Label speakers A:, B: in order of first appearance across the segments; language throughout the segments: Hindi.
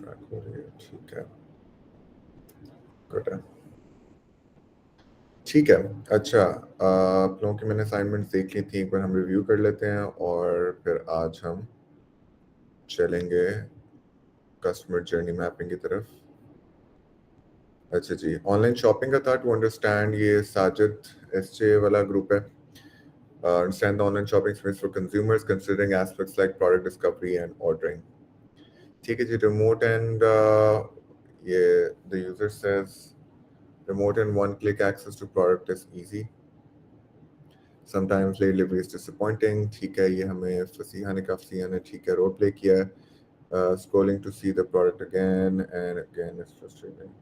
A: ट्रैक हो रही है, ठीक है, गुड है, ठीक है। अच्छा, आप लोगों की मैंने असाइनमेंट देख ली थी, एक बार हम रिव्यू कर लेते हैं और फिर आज हम चलेंगे कस्टमर जर्नी मैपिंग की तरफ। अच्छा जी, ऑनलाइन शॉपिंग का था टू अंडरस्टैंड, ये साजिद एसजे वाला ग्रुप है। Understand the online shopping experience for consumers considering aspects like product discovery and ordering. ठीक है जी, remote and ये the user says remote and one-click access to product is easy. Sometimes late delivery is disappointing. ठीक है, ये हमें फसीहा ने काफसिया ने ठीक है रोल प्ले किया है. Scrolling to see the product again and again is frustrating.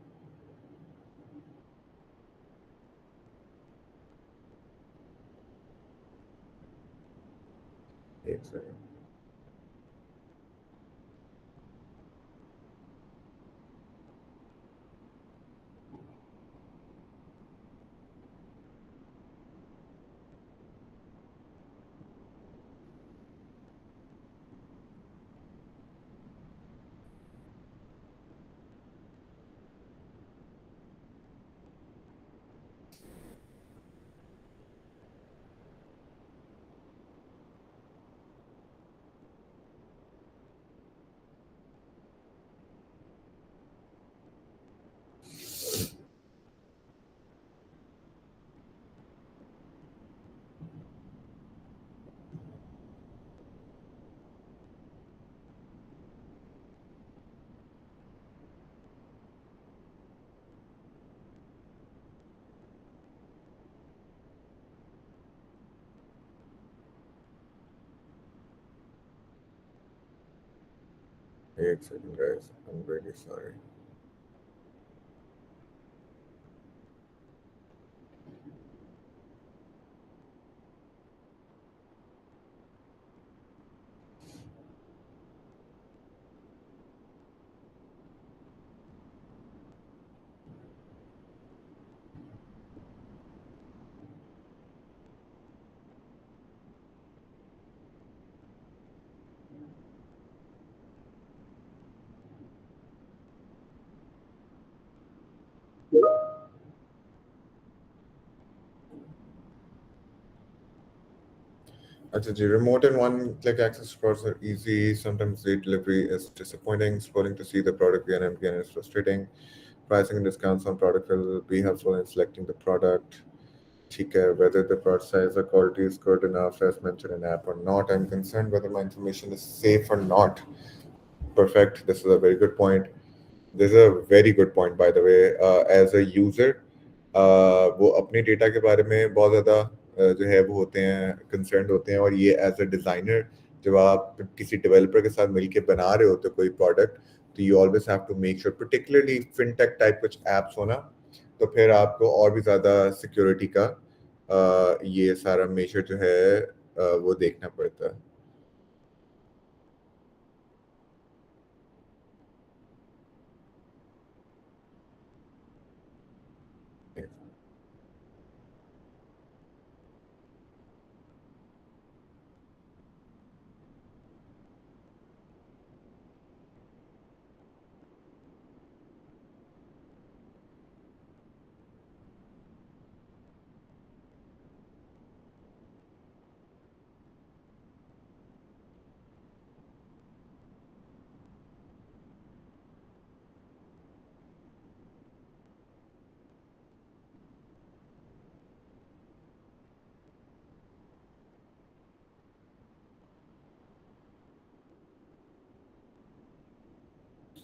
A: एक सेकंड. एक second guys, I'm really sorry. अच्छा जी, remote and one-click access to products are easy. Sometimes late delivery is disappointing. Scrolling to see the product again and again is frustrating. Pricing and discounts on product will be helpful in selecting the product. ठीक है, whether the product size or quality is good enough as mentioned in app or not. I'm concerned whether my information is safe or not. Perfect. This is a very good point. This is a very good point, by the way. As a user, वो अपने डेटा के बारे में बहुत ज़्यादा जो है वो होते हैं, कंसर्न होते हैं. और ये एज अ डिज़ाइनर जब आप किसी डेवलपर के साथ मिलके बना रहे होते हो कोई प्रोडक्ट, तो you always have to make sure, particularly fintech type कुछ एप्स हो ना, तो फिर आपको और भी ज़्यादा सिक्योरिटी का ये सारा मेजर जो है वो देखना पड़ता है.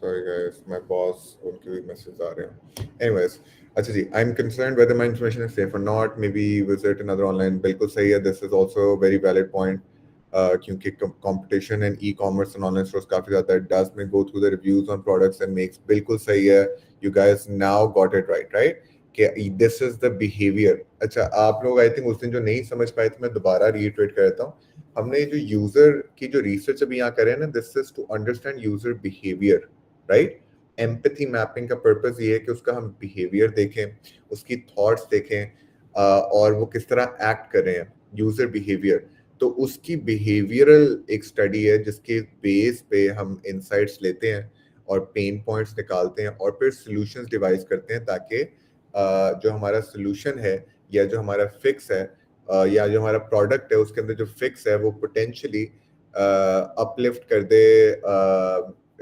A: Sorry guys, my boss उनके भी मैसेज आ रहे हैं. Anyways, अच्छा जी, I'm concerned whether my information is safe or not. Maybe visit another online. बिल्कुल सही है. This is also a very valid point. क्योंकि competition and e-commerce and online stores काफी ज़्यादा है. Does me go through the reviews on products and makes बिल्कुल सही है. You guys now got it right, right? कि this is the behavior. अच्छा, आप लोग I think उस दिन जो नहीं समझ पाए थे, मैं दोबारा reiterate कर देता हूँ. हमने जो यूजर की जो रिसर्च अभी यहाँ करें ना, this is to understand user behaviour, right. Empathy mapping का पर्पस ये है कि उसका हम बिहेवियर देखें, उसकी थॉट्स देखें, और वो किस तरह एक्ट कर रहे हैं, यूजर बिहेवियर. तो उसकी बिहेवियरल एक स्टडी है जिसके बेस पे हम इंसाइट्स लेते हैं और पेन पॉइंट्स निकालते हैं और फिर सॉल्यूशंस डिवाइस करते हैं ताकि जो हमारा सॉल्यूशन है या जो हमारा फिक्स है या जो हमारा प्रोडक्ट है उसके अंदर जो फिक्स है वो पोटेंशियली अपलिफ्ट कर दे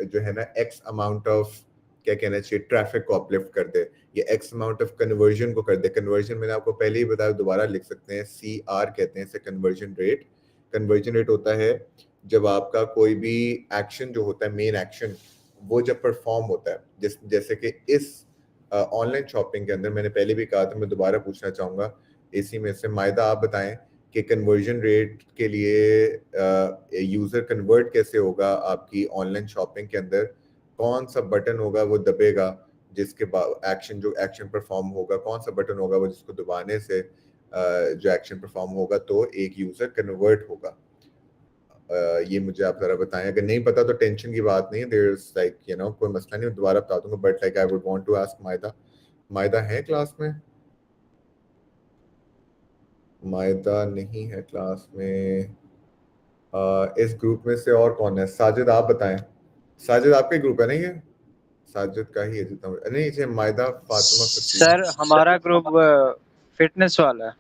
A: जो है ना एक्स अमाउंट ऑफ क्या कहना चाहिए ट्रैफिक को अपलिफ्ट कर दे या एक्स अमाउंट ऑफ कन्वर्जन को कर दे। कन्वर्जन मैंने आपको पहले ही बताया, दोबारा लिख सकते हैं, CR कहते हैं इसे, कन्वर्जन रेट। कन्वर्जन रेट होता है जब आपका कोई भी एक्शन जो होता है, मेन एक्शन, वो जब परफॉर्म होता है। जैसे कि इस ऑनलाइन शॉपिंग के अंदर मैंने पहले भी कहा था, मैं दोबारा पूछना चाहूंगा इसी में से, मायदा आप बताएं कि कन्वर्जन रेट के लिए यूजर कन्वर्ट कैसे होगा आपकी ऑनलाइन शॉपिंग के अंदर, कौन सा बटन होगा वो दबेगा जिसके बाद एक्शन परफॉर्म होगा, कौन सा बटन होगा वो जिसको दबाने से जो एक्शन परफॉर्म होगा तो एक यूजर कन्वर्ट होगा। ये मुझे आप जरा बताएं, अगर नहीं पता तो टेंशन की बात नहीं है, there is like you know कोई मसला नहीं, दोबारा बता दूंगा, but like I would want to ask मायदा। मायदा है क्लास में? मायदा नहीं है क्लास में। इस ग्रुप में से और कौन है? साजिद आप बताएं। साजिद आपका ग्रुप है नहीं ये? साजिद का ही है जितना नहीं, इसे मायदा फातिमा फसीहा।
B: सर हमारा ग्रुप फिटनेस वाला है।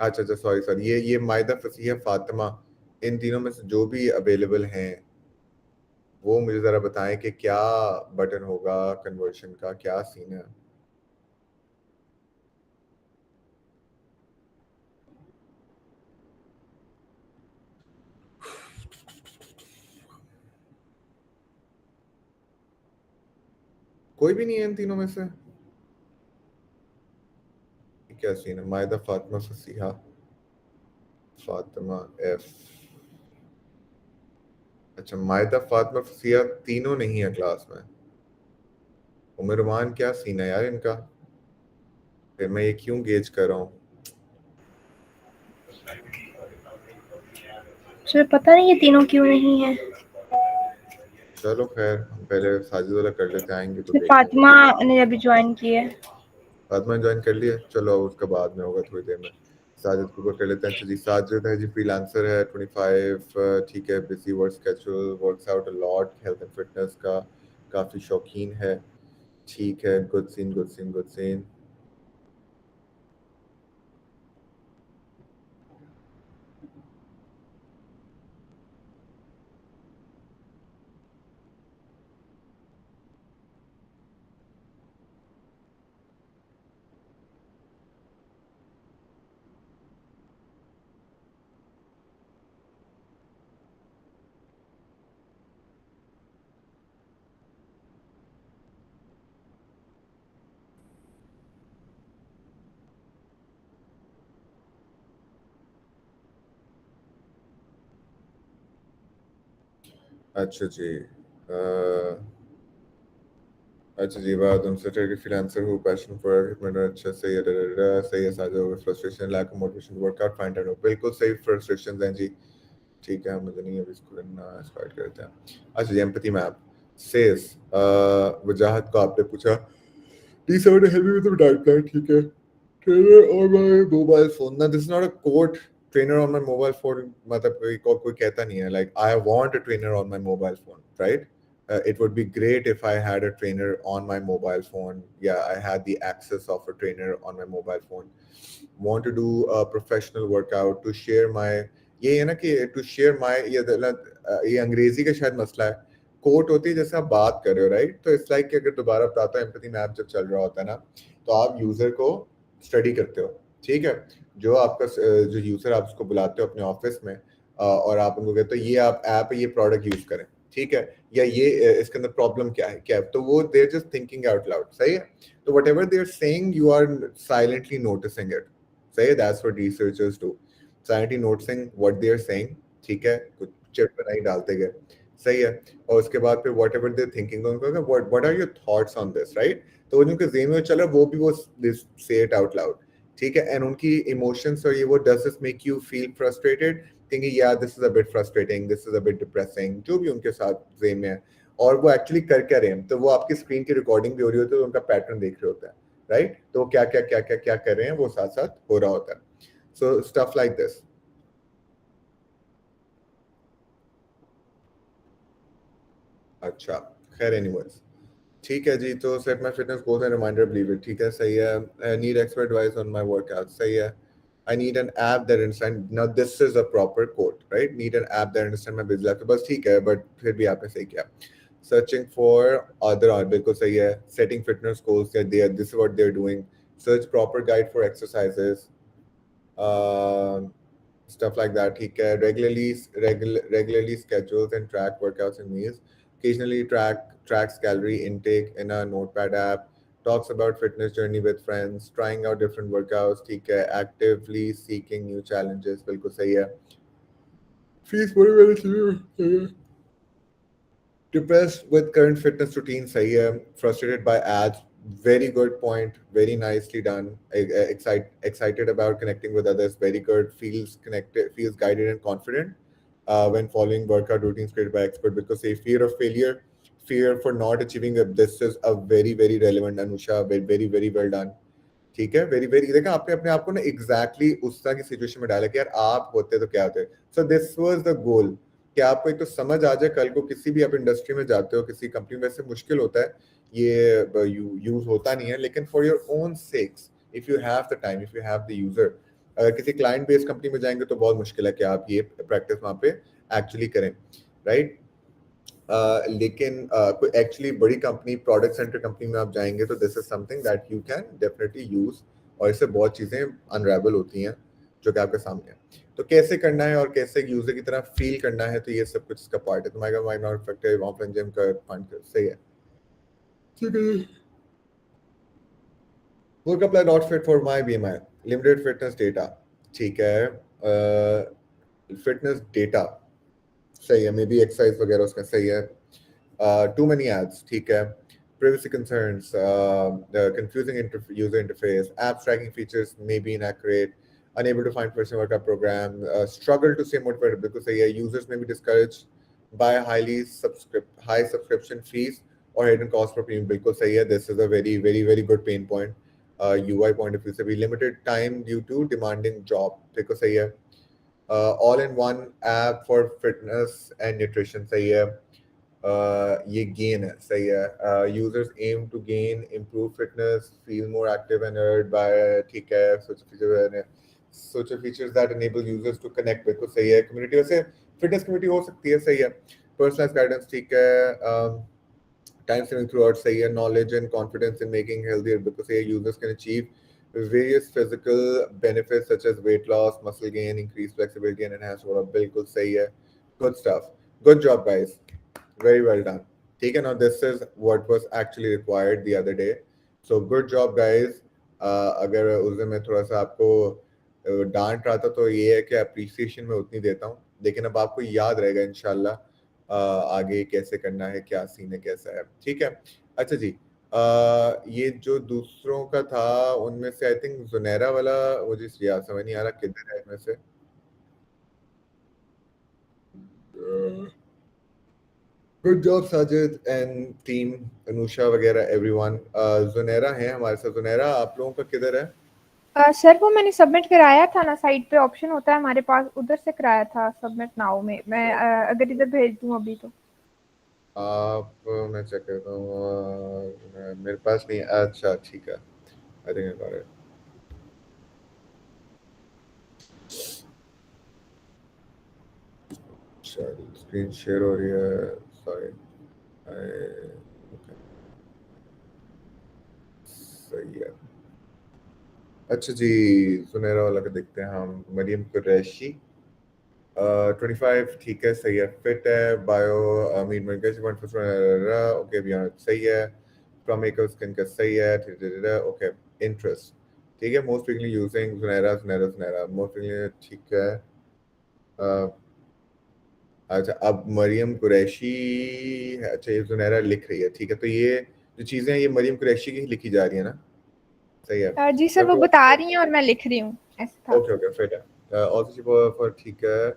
A: अच्छा अच्छा, सॉरी सर, ये मायदा फसीहा फातिमा, इन तीनों में से जो भी अवेलेबल हैं वो मुझे जरा बताएं कि क्या बटन होगा कन्वर्शन का, क्या सीन है। कोई भी नहीं है इन तीनों में से? क्या सीन है? मायदा फातिमा फसीहा फातिमा एफ, अच्छा मायदा फातिमा फसीहा तीनों नहीं है क्लास में। उमरमान क्या सीन है यार इनका, फिर मैं ये क्यों गेज कर रहा हूँ?
C: सर पता नहीं ये तीनों क्यों नहीं है।
A: चलो खैर, हम पहले साजिद वाला कर लेते, आएंगे तो देखेंगे।
C: फातिमा ने अभी ज्वाइन की है।
A: फातिमा ज्वाइन कर लिया, चलो उसका बाद में होगा थोड़ी देर में। साजिद को कर लेते हैं। अच्छा जी, साजिद है जी, फ्रीलांसर है, 25, ठीक है, busy work schedule, works out a lot, health and fitness का काफ़ी शौकीन है, ठीक है, good scene good scene good scene. अच्छा जी, अच्छा जी, बात उनसे ट्रेड फ्रीलांसर हूँ, पैशन फॉर इक्विपमेंट, अच्छा सही है, सही है साजिद, हो गया frustration, lack of motivation to work out, find out, बिल्कुल सही फ्रस्ट्रेशंस हैं जी, ठीक है, मुझे नहीं, अभी इसको स्टार्ट करते हैं। अच्छा जी, एम्पैथी मैप सेज, वजाहत को आपने पूछा, please somebody help me with the dark plan, ठीक है, trainer on my mobile phone, ना this is not a quote, trainer on my mobile phone मतलब कोई कहता नहीं है like I want a trainer on my mobile phone, right? It would be great if I had a trainer on my mobile phone. Yeah, I had the access of a trainer on my mobile phone. Want to do a professional workout to share my, ये है ना कि to share my, ये अंग्रेजी का शायद मसला है, कोट होती है जैसे आप बात कर रहे हो, राइट? तो इट्स लाइक कि अगर दोबारा बताता हूँ, एम्पैथी मैप जब चल रहा होता है ना, तो आप यूजर को स्टडी करते हो, ठीक है, जो आपका जो यूजर आप उसको बुलाते हो अपने ऑफिस में और आप उनको कहते हो ये आप ऐप ये प्रोडक्ट यूज करें, ठीक है, या ये इसके अंदर प्रॉब्लम क्या है, क्या है, तो वो they're just thinking out loud, सही है, तो whatever they are saying you are silently noticing it, सही है, that's what researchers do, silently noticing what they are saying, ठीक है, कुछ चिट बनाई डालते गए, सही है, और उसके बाद फिर whatever they're thinking, what are your thoughts on this, right? तो उनके ज़हन में चल रहा है वो भी वो से इट आउट लाउड, ठीक है, एंड उनकी इमोशंस और ये वो does this make you feel frustrated, thinking या this is a bit frustrating, this is a bit depressing, जो भी उनके साथ ज़हन में है, और वो एक्चुअली कर क्या रहे हैं, तो वो आपकी स्क्रीन की रिकॉर्डिंग भी हो रही होती है, तो उनका पैटर्न देख रहे होते हैं, राइट? तो वो क्या क्या क्या क्या क्या कर रहे हैं वो साथ साथ हो रहा होता है, सो स्टफ लाइक दिस। अच्छा खैर एनीवेज, ठीक है जी। तो set my fitness goals and reminder believe it, ठीक है, सही है। Need expert advice on my workout, सही है। I need an app that understand, now this is a proper quote, right, need an app that understand my busy life, बस ठीक है, बट फिर भी आपने सही किया। सर्चिंग फॉर अदर बिल्कुल सही है। Setting fitness goals, that they are, this is what they are doing. Search proper guide for exercises, stuff like that, ठीक है। Regularly schedules and track workouts and meals, occasionally tracks calorie intake in a notepad app, talks about fitness journey with friends, trying out different workouts, ठीक है। Actively seeking new challenges, बिल्कुल सही है। Feels motivated, depressed with current fitness routine, सही है। Frustrated by ads, very good point, very nicely done। Excited about connecting with others, very good। Feels connected, feels guided and confident when following workout routines created by expert, because a fear of failure, fear for not achieving this is a very relevant, Anusha, very very well done, ठीक है। वेरी वेरी, देखा आपने अपने आप को ना एग्जैक्टली उस तरह की सिचुएशन में डाला कि यार आप होते तो क्या होते। So this was the goal, कि आपको एक तो समझ आ जाए, कल को किसी भी आप इंडस्ट्री में जाते हो, किसी कंपनी में, से मुश्किल होता है ये, यूज होता नहीं है, लेकिन for your own sex, if you have the time, if you have the user, अगर किसी क्लाइंट बेस्ड कंपनी में जाएंगे तो बहुत मुश्किल है कि आप ये प्रैक्टिस वहाँ पे एक्चुअली करें, राइट। लेकिन कोई एक्चुअली बड़ी कंपनी, प्रोडक्ट सेंटर कंपनी में आप जाएंगे तो this is something that you can definitely use, और इससे बहुत चीजें अनरेबल होती हैं जो कि आपके सामने है। तो कैसे करना है और कैसे यूजर की तरह फील करना है, तो ये सब कुछ इसका पार्ट है। तो mike not effective offline gym का फंड सही है, ठीक है। Workout plan not fit for my BMI, limited fitness data, ठीक है। फिटनेस डेटा सही है, मे बी एक्सरसाइज वगैरह उसका सही है। Too many ads, ठीक है। Privacy concerns, the confusing user interface, app tracking features may be inaccurate, unable to find personal workout program, struggle to stay motivated, because users may be discouraged by high subscription fees or hidden cost for premium, बिल्कुल सही है। This is a very good pain point, UI point of view से भी। Limited time due to demanding job, बिल्कुल सही है। All in one app for fitness and nutrition, सही है। ये गेन है, सही है। Users aim to gain improve fitness, feel more active and alert by, ठीक है। Social features that enable users to connect, बिल्कुल सही है। कम्युनिटी, वैसे फिटनेस कम्युनिटी हो सकती है, सही है। पर्सनलाइज्ड गाइडेंस, ठीक है। टाइम सेविंग थ्रू आउट, सही है। Knowledge and confidence in making healthy, बिल्कुल सही है। Users can achieve various physical benefits such as weight loss, muscle gain, increased flexibility and enhanced workout, बिल्कुल सही है। Good stuff, good job guys, very well done, ठीक है। Now this is what was actually required the other day, so good job guys। अगर उस दिन मैं थोड़ा सा आपको डांट रहा था तो ये है कि अप्रिसिएशन में उतनी देता हूँ, लेकिन अब आपको याद रहेगा इंशाल्लाह आगे कैसे करना है, क्या सीन है, कैसा है, ठीक है। अच्छा जी, ये जो दूसरों का था उनमें से आई थिंक जुनैरा वाला मुझे याद समझ नहीं आ रहा किधर है इनमें से। Good job Sajid and team, Anusha वगैरह एवरीवन। जुनैरा है हमारे साथ। जुनैरा, आप लोगों का किधर है?
D: सर वो मैंने सबमिट कराया था ना, साइट पे ऑप्शन होता है हमारे पास, उधर से कराया था सबमिट नाउ में। मैं अगर इधर भेज दूं अभी तो
A: आप, मैं चेक करता हूँ, मेरे पास नहीं। अच्छा ठीक है, I think I got it. Screen share हो रही है, सॉरी। सही है। अच्छा जी, सुनहरा वाला का देखते हैं हम। मरियम कुरैशी, 25, ठीक है, सही है। फिट है, बायो मीन ओके, बियॉन्ड सही है। फ्रॉम मेकअप स्किन का सही है, ओके। इंटरेस्ट, ठीक है। मोस्ट फ्रीक्वेंटली यूजिंग सुनहरा मोस्ट फ्रीक्वेंटली, ठीक है। अच्छा, अब मरियम कुरैशी है। अच्छा, ये सुनहरा लिख रही है, ठीक है। तो ये जो चीज़ें हैं ये मरियम कुरैशी की लिखी जा रही है ना, सही है।
D: जी सर वो बता रही हैं और मैं लिख रही हूँ, ऐसा था।
A: ओके फिट है। ऑल्सो फॉर, ठीक है,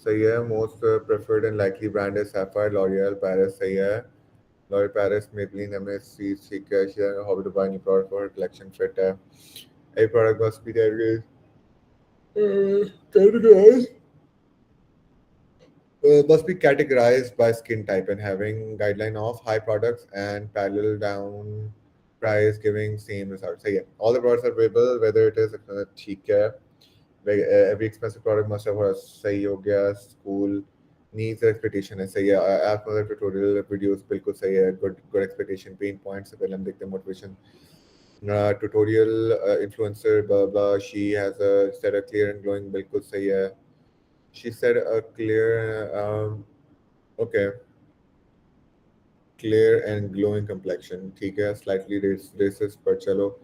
A: सही है। Most preferred and likely brand है सैफायर, लॉरियल पेरिस, सही है। लॉरियल पेरिस, मेबलिन, एमएससी, ठीक है। She has hobby to buy new product for her collection, fit है। A product must be categorized must be categorized by skin type and having guideline of high products and parallel down price giving same results. So yeah, all the products are available, whether it is ठीक है. Every expensive product must have a सही हो गया. School needs and expectation है सही है. App मतलब tutorial videos बिल्कुल सही है. Good expectation. Pain points से पहले हम देखते हैं motivation. Tutorial influencer blah blah. She has a set a clear and glowing बिल्कुल सही है. She said a clear okay, clear and glowing complexion. ठीक है, slightly racist पर चलो.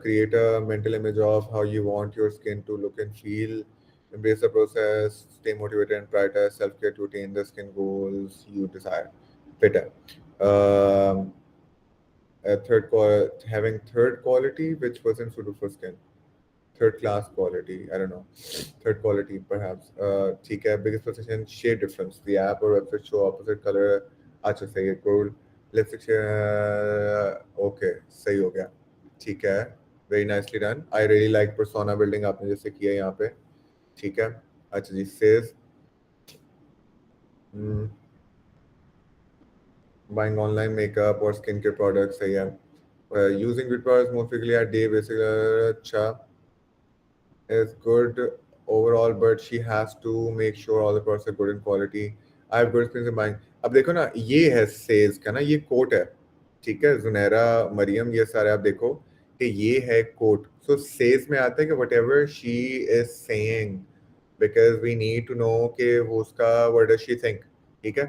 A: Create a mental image of how you want your skin to look and feel. Embrace the process. Stay motivated and prioritize self-care to attain the skin goals you desire. Better. Having third quality which wasn't suitable for skin. Third class quality, I don't know. Third quality perhaps. ठीक है, biggest position shade difference. The app or website show opposite color. अच्छा सही है, cool. Lipstick okay, सही हो गया. ठीक है, very nicely done. I really like persona building आपने जैसे किया यहाँ पे. ठीक है, अच्छा जी. Says buying online makeup or skincare products सही है. Using good products more frequently at day basically अच्छा is good overall, but she has to make sure all the products are good in quality. I have good experience in buying. अब देखो ना, ये है सेज का ना, ये कोट है. ठीक है, जुनैरा, मरियम, ये सारे आप देखो कि ये है कोट. सो सेज में आता है कि whatever she is saying, because we need to know कि वो उसका what does she think. ठीक है,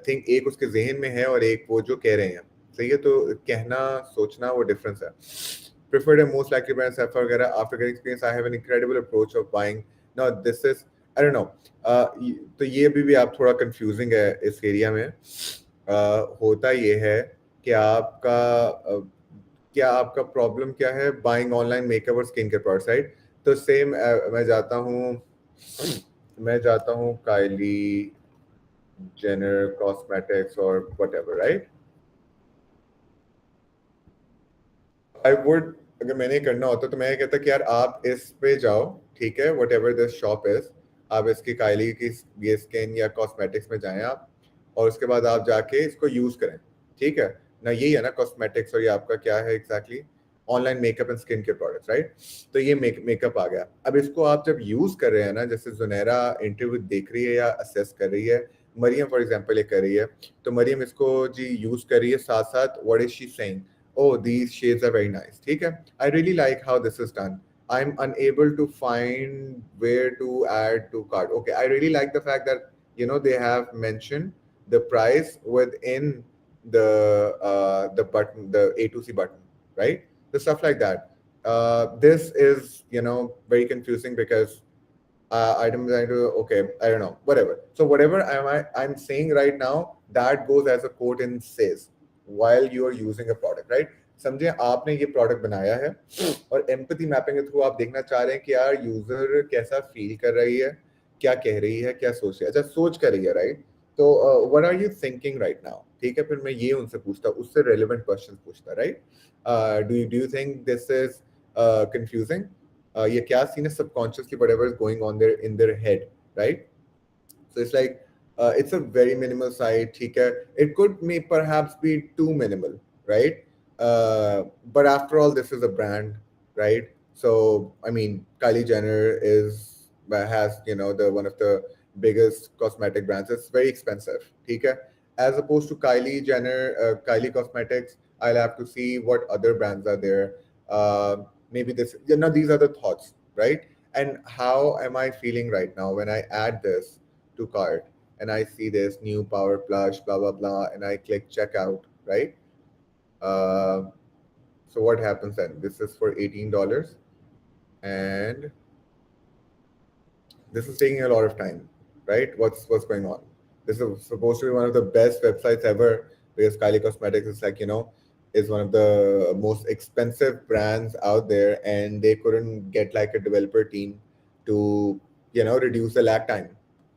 A: थिंक एक उसके जहन में है और एक वो जो कह रहे हैं. सही है, तो कहना सोचना वो डिफरेंस है. Preferred and most likely brands Sapphire वगैरह. After getting experience, I have an incredible approach of buying. Now this is, I don't know. तो ये भी आप थोड़ा confusing है इस एरिया में. होता ये है कि क्या आपका प्रॉब्लम क्या है बाइंग ऑनलाइन मेकअप और स्किन केयर प्रोडक्ट्स, राइट? तो सेम मैं जाता हूँ काइली जेनर कॉस्मेटिक्स और व्हाटएवर, राइट? आई वुड, अगर मैंने करना होता तो मैं कहता कि यार आप इस पे जाओ, ठीक है, what ever this shop is, आप इसकी काइली की ये स्किन या कॉस्मेटिक्स में जाएं आप, और उसके बाद आप जाके इसको यूज करें. ठीक है ना, यही है ना कॉस्मेटिक्स, और ये आपका क्या है exactly, online makeup and skin care products, right? तो ये मेकअप आ गया. अब इसको आप जब यूज कर रहे हैं ना, जैसे जुनैरा इंटरव्यू देख रही है या असेस कर रही है, मरियम फॉर एग्जांपल ये कर रही है, तो मरियम इसको जी यूज कर रही है, साथ साथ what is she saying, oh these shades are very nice. ठीक है, I really like how this is done. I'm unable to find where to add to cart. Okay, I really like the fact that they have mentioned the price within the button, the A2C button, right? The stuff like that. This is very confusing because item design to, okay, I don't know, whatever. So whatever I'm saying right now, that goes as a quote in says while you are using a product, right? समझे, आपने ये प्रोडक्ट बनाया है और एम्पैथी मैपिंग के थ्रू आप देखना चाह रहे हैं कि यार यूजर कैसा फील कर रही है, क्या कह रही है, क्या सोच रही है. अच्छा, सोच कर रही है, राइट? तो what are you thinking right now? ठीक है, फिर मैं ये उनसे पूछता, उससे रेलेवेंट क्वेश्चंस पूछता, right? Do you think this is confusing? ये क्या सीन है subconsciously, whatever is going on there in their head, right? So it's like it's a very minimal site. ठीक है, it could may perhaps be too minimal, right? But after all, this is a brand, right? So I mean, Kylie Jenner has the one of the biggest cosmetic brands. It's very expensive, ठीक है? As opposed to Kylie Jenner, Kylie Cosmetics, I'll have to see what other brands are there. Maybe these are the thoughts, right? And how am I feeling right now when I add this to cart and I see this new power plush blah blah blah and I click checkout, right? So what happens then? This is for $18 and this is taking a lot of time, right? What's going on? This is supposed to be one of the best websites ever because Kylie Cosmetics is like is one of the most expensive brands out there, and they couldn't get like a developer team to reduce the lag time.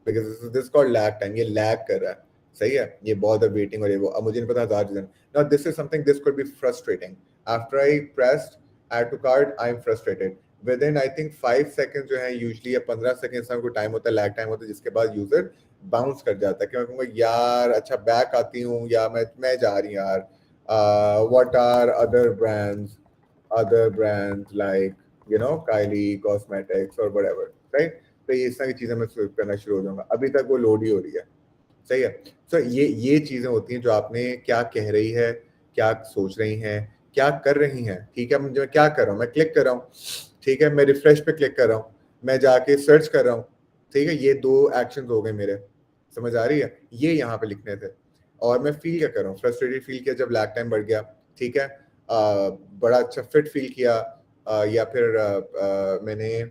A: Because this is called lag time. ये lag कर रहा है, सही है, ये बहुत है waiting और ये वो. अब मुझे नहीं पता 1000 चीजें. Now this is something, this could be frustrating. After I pressed add to cart, I'm frustrated. Within I think 5 seconds जो है usually, या 15 seconds का टाइम होता है, lag time होता है, जिसके बाद user बाउंस कर जाता है कि मैं कहूँगा यार अच्छा बैक आती हूँ या मैं जा रही हूँ यार, what are other brands like Kylie Cosmetics और व्हाटएवर, राइट। तो ये इस तरह की चीजें मैं स्विप करना शुरू हो जाऊंगा, अभी तक वो लोड ही हो रही है, सही है। सो ये चीजें होती हैं जो आपने क्या कह रही है, क्या सोच रही हैं, क्या कर रही हैं, ठीक है। मुझे क्या कर रहा हूँ, मैं क्लिक कर रहा हूँ, ठीक है, मैं रिफ्रेश पे क्लिक कर रहा हूँ, मैं जाके सर्च कर रहा हूँ, ठीक है। ये 2 एक्शन हो गए मेरे, समझ आ रही है। ये यहाँ पे लिखने थे और मैं फील क्या कर रहा हूँ, फ्रस्ट्रेटेड फील किया जब लैग टाइम बढ़ गया, ठीक है। बड़ा अच्छा फिट फील किया, या फिर मैंने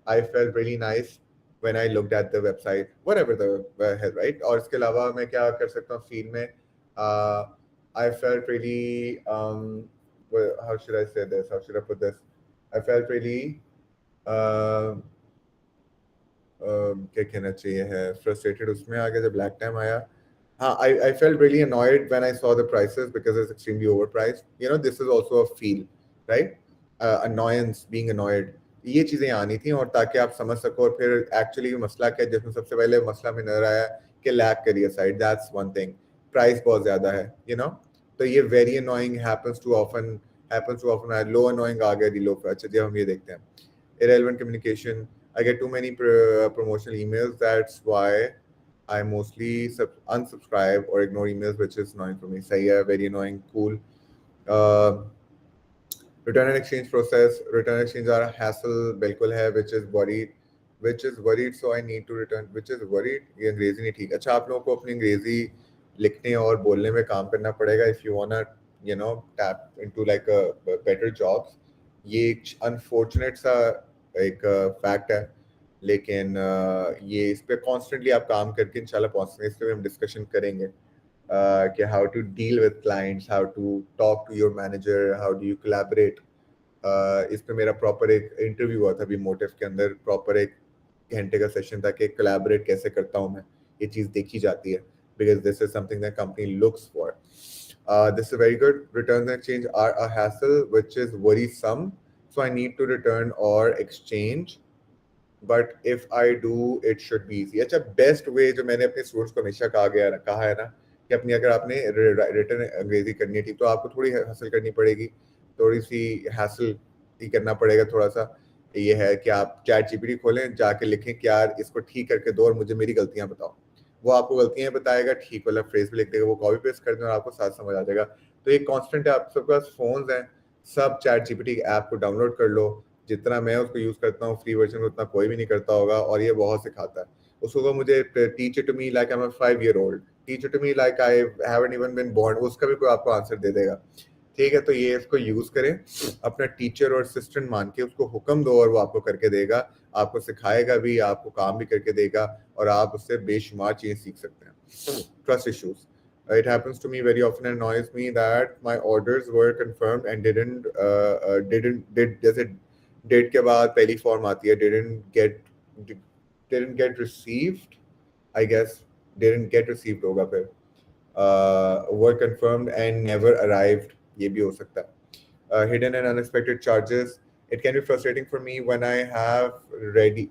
A: I felt really nice when I looked at the website, whatever the hell, right? और इसके अलावा मैं क्या कर सकता हूँ फील में, I felt really how should I say this, how should I put this, I felt really क्या कहना चाहिए है, frustrated उसमें आ गया जब black time आया। हाँ, I felt really annoyed when I saw the prices because it's extremely overpriced. This is also a feel, right? Annoyance, being annoyed. ये चीजें आनी थी और ताकि आप समझ सको। और फिर एक्चुअली मसला क्या है, जिसमें सबसे पहले मसला में नजर आया कि लैग करिए side, that's one thing, price बहुत ज्यादा है, तो ये very annoying, happens too often. लो अनोइंग आ गया लो। अच्छा जी, हम ये देखते हैं irrelevant communication. I get too many promotional emails, that's why I mostly unsubscribe or ignore emails, which is annoying for me. सही है, very annoying, cool. Return and exchange process, return and exchange are a hassle बिल्कुल है, which is worried, so I need to return, which is worried। ये अंग्रेजी नहीं ठीक। अच्छा, आप लोगों को अपनी अंग्रेजी लिखने और बोलने में काम करना पड़ेगा if you wanna tap into like a better jobs। ये एक अनफॉर्चुनेट सा एक फैक्ट है, लेकिन ये इस पे कॉन्स्टेंटली आप काम करके इंशाल्लाह पहुंच सकते हैं। इस पे हम डिस्कशन करेंगे कि how to deal with clients, how to talk to your manager, how do you collaborate. इस पे मेरा प्रॉपर एक इंटरव्यू हुआ था अभी मोटिव के अंदर, प्रॉपर 1 घंटे का सेशन था कि कोलैबोरेट कैसे करता हूँ मैं। ये चीज़ देखी जाती है because this is something that company looks for. This is very good. Returns and exchange are a hassle, which is worrisome. So I need to return or exchange. But if I do, it should be easy. अच्छा, best way जो मैंने अपने स्टूडेंट्स को हमेशा कहा है ना कि अपनी अगर आपने रिटर्न अंग्रेजी करनी है ठीक, तो आपको थोड़ी हासिल करनी पड़ेगी, थोड़ी सी हासिल ही करना पड़ेगा थोड़ा सा। ये है कि आप चैट जीपीटी खोलें, जाके लिखें कि यार इसको ठीक करके दो और मुझे मेरी गलतियां बताओ। वो आपको गलतियां बताएगा, ठीक वाला फ्रेज भी लिख देगा, वो कॉपी पेस्ट कर दें और आपको साथ समझ आ जाएगा। तो ये कांस्टेंट है, आप सबके पास फोन्स हैं, सब चैट जीपीटी ऐप को डाउनलोड कर लो। जितना मैं उसको यूज करता हूँ फ्री वर्जन, उतना कोई भी नहीं करता होगा, और ये बहुत सिखाता है। उसको मुझे teach it to me like I am 5 year old, teach it to me like I haven't even been born, उसका भी कोई आपको आंसर दे देगा, ठीक है। तो ये इसको यूज करें, अपना टीचर और असिस्टेंट मान के उसको हुक्म दो और वो आपको करके देगा, आपको सिखाएगा भी, आपको काम भी करके देगा, और आप उससे बेशुमार चीजें सीख सकते हैं। Trust issues, it happens to me very often and annoys me that my orders were confirmed and did जैसे डेट के बाद पहली फॉर्म आती है, didn't get received, I guess didn't get received होगा फिर, were confirmed and never arrived, ये भी हो सकता है। Hidden and unexpected charges, it can be frustrating for me when I have ready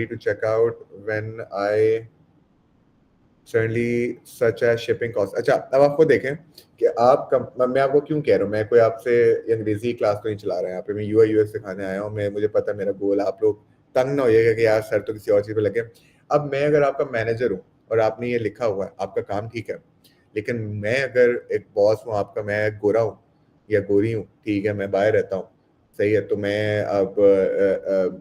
A: to check out, when I certainly such as shipping cost। अच्छा, अब आपको देखें कि मैं आपको क्यों कह रहा हूँ, मैं कोई आपसे अंग्रेजी क्लास तो नहीं चला रहा है यहाँ पे, मैं UI UX सिखाने आया हूँ। मुझे पता है मेरा गोल, आप लोग तंग ना होइएगा कि यार सर तो किसी और चीज पे लगे। अब मैं अगर आपका मैनेजर हूँ और आपने ये लिखा हुआ है, आपका काम ठीक है, लेकिन मैं अगर एक बॉस हूँ आपका, मैं गोरा हूँ या गोरी हूँ, ठीक है, मैं बाहर रहता हूँ, सही है, तो मैं अब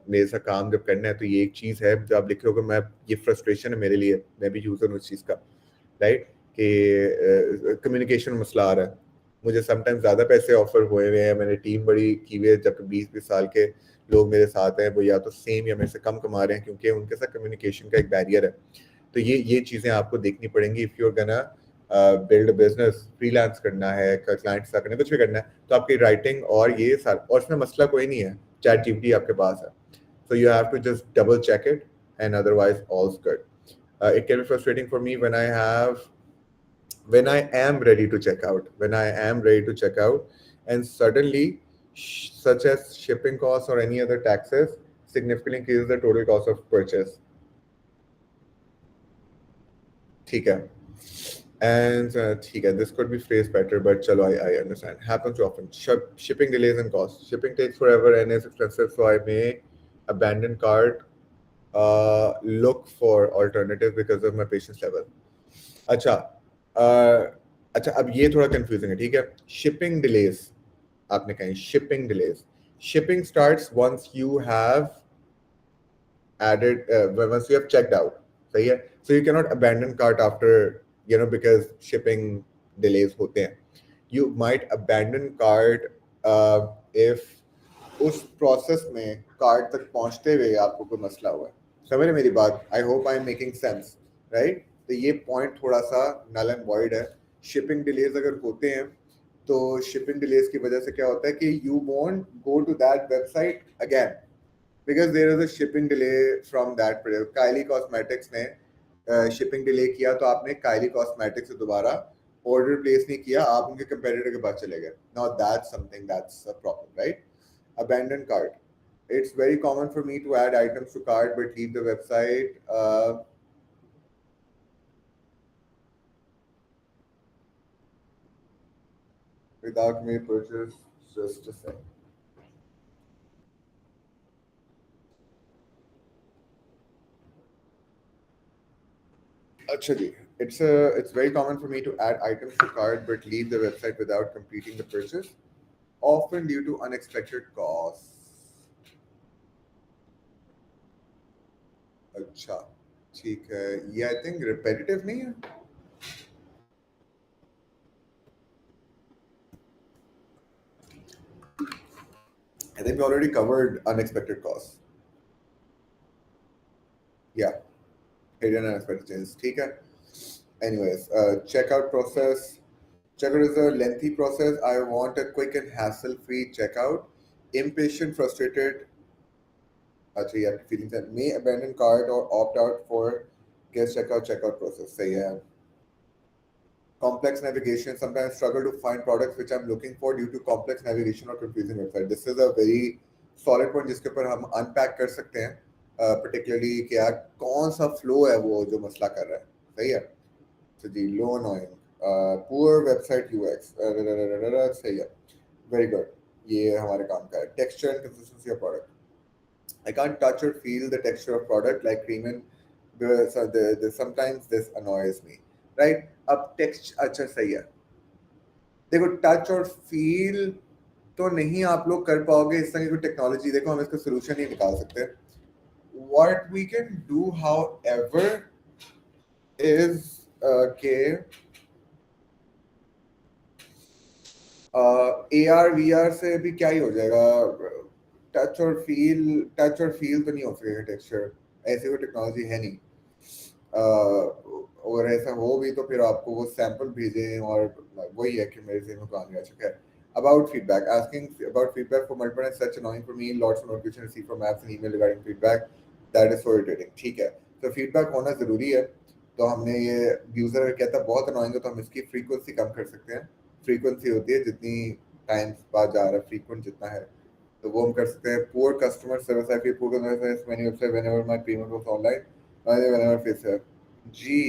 A: मेरे साथ काम जब करना है तो ये एक चीज़ है जो आप लिखे हो कि मैं, ये फ्रस्ट्रेशन है मेरे लिए, मैं भी यूज़र हूँ इस चीज़ का, राइट, कि कम्युनिकेशन मसला आ रहा है। मुझे समटाइम्स ज़्यादा पैसे ऑफर हुए हुए हैं, मैंने टीम बड़ी की हुई है, जबकि 20-20 साल के लोग मेरे साथ हैं, वो या तो सेम या मेरे से कम कमा रहे हैं, क्योंकि उनके साथ कम्युनिकेशन का एक बैरियर है। तो ये चीज़ें आपको देखनी पड़ेंगी if you are gonna build business, freelance करना है, क्लाइंट से करना है, कुछ भी करना है, तो आपकी राइटिंग और ये सारा, और इसमें मसला कोई नहीं है, चैट जीपीटी आपके पास है, so you have to just double check it and otherwise all's good। It can be frustrating for me when I am ready to check out and suddenly such as shipping costs or any other taxes significantly increases the total cost of purchase। ठीक है. And ठीक है, this could be phrased better, but chalo, I understand. Happens too often. Shipping delays and costs. Shipping takes forever and is expensive, so I may abandon cart. Look for alternatives because of my patience level. अच्छा, अच्छा, अब ये थोड़ा confusing है, ठीक है? Shipping delays, आपने कहीं shipping delays. Shipping starts once you have added, once you have checked out. सही है? So you cannot abandon cart after, because shipping delays होते हैं. You might abandon cart if उस प्रोसेस में कार्ड तक पहुंचते हुए आपको कोई मसला हुआ है. समझ रहे मेरी बात? I hope I am making sense, right? तो ये पॉइंट थोड़ा सा नल एंड वॉइड है. शिपिंग डिलेज अगर होते हैं तो शिपिंग डिलेज की वजह से क्या होता है कि you won't go to that website again because there is a shipping delay from that period. Kylie Cosmetics ने शिपिंग डिले किया तो आपने काइली कॉस्मेटिक्स से दोबारा ऑर्डर प्लेस नहीं किया, आप उनके कंपेटिटर के पास चले गए. Now that's something that's a problem, right? Abandon cart. It's very common for me to add items to cart but leave the website. Without me purchase, just a sec. Achha ji, it's very common for me to add items to cart but leave the website without completing the purchase, often due to unexpected costs. अच्छा, ठीक है. ये आई थिंक रिपेटिटिव नहीं है. I think we already covered unexpected costs. Yeah, hidden unexpected changes. ठीक है. Anyways, checkout process. Checkout is a lengthy process. I want a quick and hassle-free checkout. Impatient, frustrated. Actually, you have feelings that may abandon cart or opt out for guest checkout process. Say yeah. Complex navigation. Sometimes struggle to find products which I'm looking for due to complex navigation or confusing website. This is a very solid point जिसके ऊपर हम unpack कर सकते हैं. Particularly कि यार कौन सा flow है वो जो मसला कर रहा है. सही है. So जी, low annoying. Poor website UX. सही है. Very good. ये हमारे काम का है. Texture and consistency of product. I can't touch or feel the texture of product like cream and sometimes this annoys me, right? अब टेक्स्ट अच्छा सही है. देखो टच और फील तो नहीं आप लोग कर पाओगे इस तरह की टेक्नोलॉजी. देखो हम इसका सोल्यूशन ही निकाल सकते हैं. What we can do, however, is के AR VR से भी क्या ही हो जाएगा. टच और फील तो नहीं हो सकेगा टेक्सचर. ऐसी कोई टेक्नोलॉजी है नहीं. और ऐसा हो भी तो फिर आपको वो सैंपल भेजें और वही है कि मेरे से में काम आ चुका है. About feedback, asking about feedback for multiple is such annoying for me. Lots of notifications received from apps and email regarding feedback. That is so irritating. ठीक है, तो फीडबैक होना जरूरी है. तो हमने ये यूजर कहता है बहुत अनोइंग है तो हम इसकी फ्रीक्वेंसी कम कर सकते हैं. फ्रीक्वेंसी होती है जितनी टाइम्स बाद जा रहा है, फ्रीक्वेंट जितना है तो वो हम कर सकते हैं. Poor customer service. I feel poor customer service when you say whenever my payment was online whenever face है जी.